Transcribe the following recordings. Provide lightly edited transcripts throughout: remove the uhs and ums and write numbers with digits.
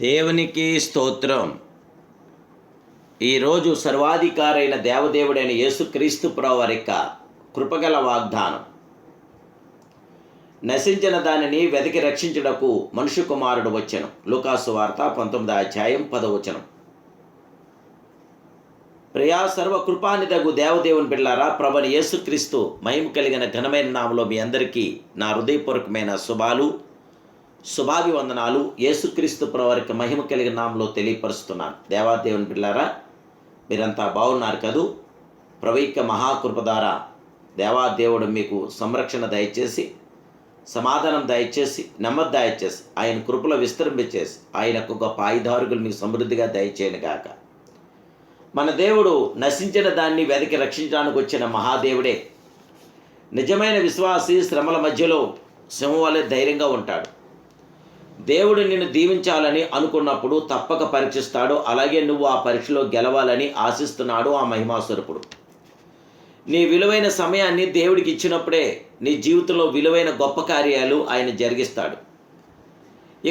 దేవునికి స్తోత్రం. ఈరోజు సర్వాధికారైన దేవదేవుడైన యేసుక్రీస్తు ప్రభువారి యొక్క కృపగల వాగ్దానం. నశించిన దానిని వెతికి రక్షించుటకు మనుష్య కుమారుడు వచ్చెను. లూకాసు వార్త 19వ అధ్యాయం 10వ వచనం. ప్రియా సర్వకృపానిదగు దేవదేవుని బిడ్డలారా, ప్రభువైన యేసుక్రీస్తు మహిమ కలిగిన ఘనమైన నామములో మీ అందరికీ నా హృదయపూర్వకమైన శుభాభివందనాలు. యేసుక్రీస్తు ప్రభువారికి మహిమ కలిగిన నామములో తెలియపరుస్తున్నాను. దేవాదేవుని బిడ్డలారా, మీరంతా బాగున్నారు కదూ? ప్రభు యొక్క మహాకృప ద్వారా దేవాదేవుడు మీకు సంరక్షణ దయచేసి, సమాధానం దయచేసి, నెమ్మది దయచేసి, ఆయన కృపలో విస్తరింపచేసి, ఆయనకు గొప్ప ఆయుధారుగులు మీకు సమృద్ధిగా దయచేయను గాక. మన దేవుడు నశించిన దాన్ని వెతికి రక్షించడానికి వచ్చిన మహాదేవుడే. నిజమైన విశ్వాసి శ్రమల మధ్యలో సింహం వలె ధైర్యంగా ఉంటాడు. దేవుడు నిన్ను దీవించాలని అనుకున్నప్పుడు తప్పక పరీక్షిస్తాడు. అలాగే నువ్వు ఆ పరీక్షలో గెలవాలని ఆశిస్తున్నాడు ఆ మహిమాస్వరూపుడు. నీ విలువైన సమయాన్ని దేవుడికి ఇచ్చినప్పుడే నీ జీవితంలో విలువైన గొప్ప కార్యాలు ఆయన జరిగిస్తాడు.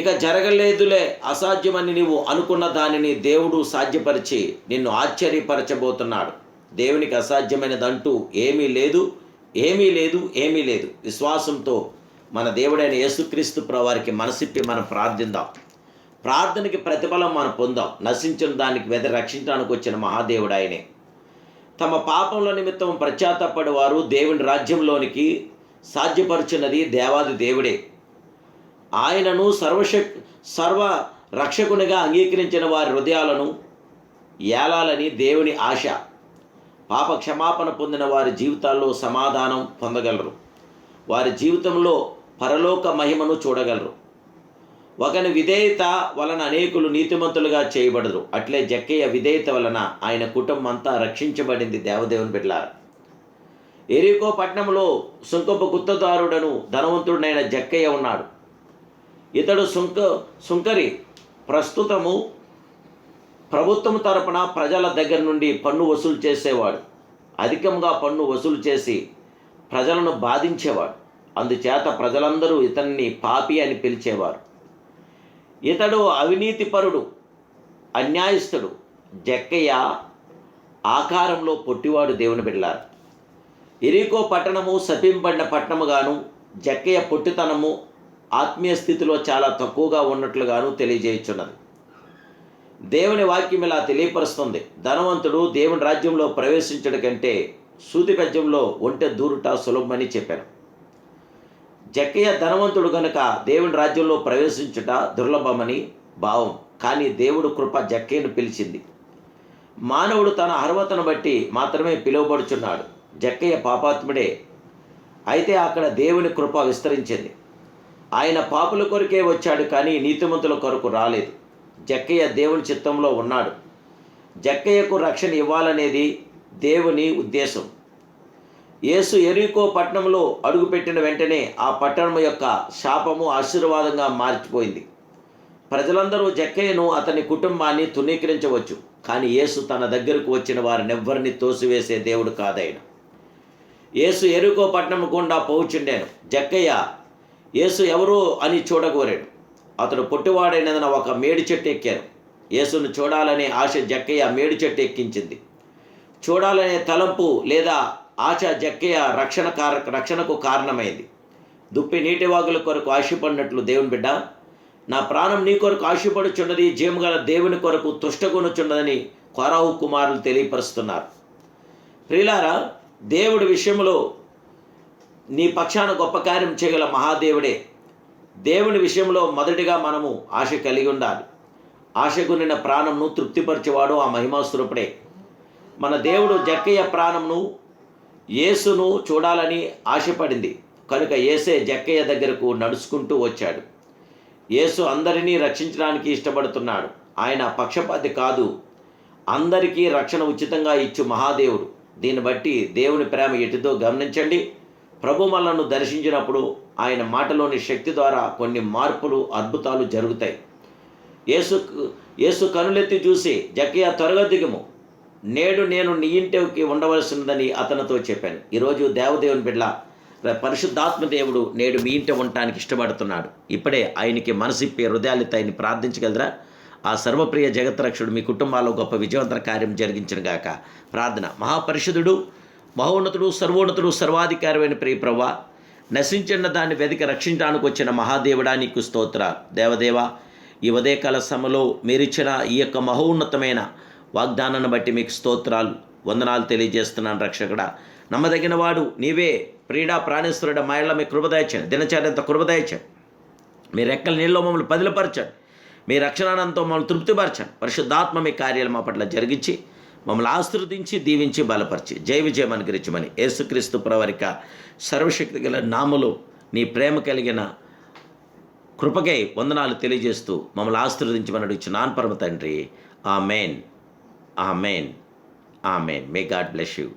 ఇక జరగలేదులే, అసాధ్యమని నీవు అనుకున్న దానిని దేవుడు సాధ్యపరిచి నిన్ను ఆశ్చర్యపరచబోతున్నాడు. దేవునికి అసాధ్యమైనదంటూ ఏమీ లేదు, ఏమీ లేదు, ఏమీ లేదు. విశ్వాసంతో మన దేవుడైన యేసుక్రీస్తు ప్రభువారికి మనసిప్పి మనం ప్రార్థిద్దాం. ప్రార్థనకి ప్రతిఫలం మనం పొందాం. నశించిన దానికి వెదరి రక్షించడానికి వచ్చిన మహాదేవుడు ఆయనే. తమ పాపంలో నిమిత్తం పశ్చాత్తాపపడి వారు దేవుని రాజ్యంలోనికి సాధ్యపరుచున్నది దేవాది దేవుడే. ఆయనను సర్వ రక్షకునిగా అంగీకరించిన వారి హృదయాలను ఏలాలని దేవుని ఆశ. పాప క్షమాపణ పొందిన వారి జీవితాల్లో సమాధానం పొందగలరు. వారి జీవితంలో పరలోక మహిమను చూడగలరు. ఒకని విధేయత వలన అనేకులు నీతిమంతులుగా చేయబడరు. అట్లే జక్కయ్య విధేయత వలన ఆయన కుటుంబం అంతా రక్షించబడింది. దేవదేవుని బిడ్డలారా, ఎరికో పట్టణంలో సుంకపు గుత్తదారుడను ధనవంతుడైన జక్కయ్య ఉన్నాడు. ఇతడు సుంకరి. ప్రస్తుతము ప్రభుత్వం తరపున ప్రజల దగ్గర నుండి పన్ను వసూలు చేసేవాడు. అధికంగా పన్ను వసూలు చేసి ప్రజలను బాధించేవాడు. అందుచేత ప్రజలందరూ ఇతన్ని పాపి అని పిలిచేవారు. ఇతడు అవినీతిపరుడు, అన్యాయస్తుడు. జక్కయ్య ఆకారంలో పొట్టివాడు. దేవుని బిడ్డలారా, ఎరికో పట్టణము శపింపబడిన పట్టణముగాను, జక్కయ్య పొట్టితనము ఆత్మీయ స్థితిలో చాలా తక్కువగా ఉన్నట్లుగాను తెలియజేయుచున్నది. దేవుని వాక్యం ఇలా తెలియపరుస్తుంది. ధనవంతుడు దేవుని రాజ్యంలో ప్రవేశించడం కంటే సూది బెజ్జంలో ఒంటె దూరుట సులభమని చెప్పాను. జక్కయ్య ధనవంతుడు గనుక దేవుని రాజ్యంలో ప్రవేశించుట దుర్లభమని భావం. కానీ దేవుడు కృప జక్కయ్యను పిలిచింది. మానవుడు తన అర్హతను బట్టి మాత్రమే పిలువబడుచున్నాడు. జక్కయ్య పాపాత్ముడే. అయితే అక్కడ దేవుని కృప విస్తరించింది. ఆయన పాపుల కొరకే వచ్చాడు, కానీ నీతిమంతుల కొరకు రాలేదు. జక్కయ్య దేవుని చిత్తంలో ఉన్నాడు. జక్కయ్యకు రక్షణ ఇవ్వాలనేది దేవుని ఉద్దేశం. యేసు ఎరికో పట్టణంలో అడుగుపెట్టిన వెంటనే ఆ పట్టణం యొక్క శాపము ఆశీర్వాదంగా మార్చిపోయింది. ప్రజలందరూ జక్కయ్యను, అతని కుటుంబాన్ని తునీకరించవచ్చు, కానీ యేసు తన దగ్గరకు వచ్చిన వారినెవ్వరిని తోసివేసే దేవుడు కాదైన. యేసు ఎరికో పట్టణం గుండా పోవుచుండాను. జక్కయ్య యేసు ఎవరో అని చూడగోరాడు. అతడు పొట్టివాడైనందున ఒక మేడి చెట్టు ఎక్కారు. యేసును చూడాలనే ఆశ జక్కయ్య మేడి చెట్టు ఎక్కించింది. చూడాలనే తలంపు లేదా ఆశ జక్కయ్య రక్షణకు కారణమైంది. దుప్పి నీటివాగుల కొరకు ఆశపడినట్లు దేవుని బిడ్డ, నా ప్రాణం నీ కొరకు ఆశపడుచున్నది, జీవగల దేవుని కొరకు తుష్టగొనుచున్నదని కోరాహు కుమారులు తెలియపరుస్తున్నారు. ప్రియులారా, దేవుడి విషయంలో నీ పక్షాన గొప్ప కార్యం చేయగల మహాదేవుడే. దేవుని విషయంలో మొదటిగా మనము ఆశ కలిగి ఉండాలి. ఆశగునిన ప్రాణంను తృప్తిపరిచేవాడు ఆ మహిమాస్వరూపుడే. మన దేవుడు జక్కయ్య ప్రాణంను, యేసును చూడాలని ఆశపడింది కనుక యేసే జక్కయ్య దగ్గరకు నడుచుకుంటూ వచ్చాడు. యేసు అందరినీ రక్షించడానికి ఇష్టపడుతున్నాడు. ఆయన పక్షపాతి కాదు. అందరికీ రక్షణ ఉచితంగా ఇచ్చు మహాదేవుడు. దీన్ని బట్టి దేవుని ప్రేమ ఎటుదో గమనించండి. ప్రభు మనలను దర్శించినప్పుడు ఆయన మాటలోని శక్తి ద్వారా కొన్ని మార్పులు, అద్భుతాలు జరుగుతాయి. యేసు కనులెత్తి చూసి, జక్కయ్య త్వరగా దిగుము, నేడు నేను నీ ఇంటికి ఉండవలసిందని అతనితో చెప్పాను. ఈరోజు దేవదేవుని బిడ్డ, పరిశుద్ధాత్మ దేవుడు నేడు మీ ఇంట ఉండటానికి ఇష్టపడుతున్నాడు. ఇప్పుడే ఆయనకి మనసిప్పి హృదయాలతో ఆయన్ని ప్రార్థించగలరా? ఆ సర్వప్రియ జగత్రక్షుడు మీ కుటుంబాల్లో గొప్ప విజయవంతర కార్యం జరిగించిన గాక ప్రార్థన. మహాపరిషుదుడు, మహోన్నతుడు, సర్వోన్నతుడు, సర్వాధికారమైన ప్రియ ప్రభువా, నశించిన దాన్ని వెతికి రక్షించడానికి వచ్చిన మహాదేవుడా నీకు స్తోత్ర. దేవదేవ, ఈ ఉదయకాల సమయంలో మీరిచ్చిన ఈ యొక్క మహోన్నతమైన వాగ్దానాన్ని బట్టి మీకు స్తోత్రాలు, వందనాలు తెలియజేస్తున్నాను. రక్షకుడా, నమ్మదగిన వాడు నీవే. ప్రీడా ప్రాణేశ్వరుడ, మా ఇళ్ళ మీ కృపదయచండి, దినచర్యంత కృపదయచండి. మీ రెక్కల నీళ్ళలో మమ్మల్ని పదిలపరచండి, మీ రక్షణానంతో మమ్మల్ని తృప్తిపరచండి. పరిశుద్ధాత్మ మీ కార్యాలు మా పట్ల జరిగించి మమ్మల్ని ఆశీర్వదించి దీవించి బలపరిచి జయ విజయం అనుగ్రహించమని యేసుక్రీస్తు ప్రవరిక సర్వశక్తి గల నామములో నీ ప్రేమ కలిగిన కృపకై వందనాలు తెలియజేస్తూ మమ్మల్ని ఆశీర్వదించమని అడుగుచున్నాను పరమ తండ్రి. Amen, amen, amen. May God bless you.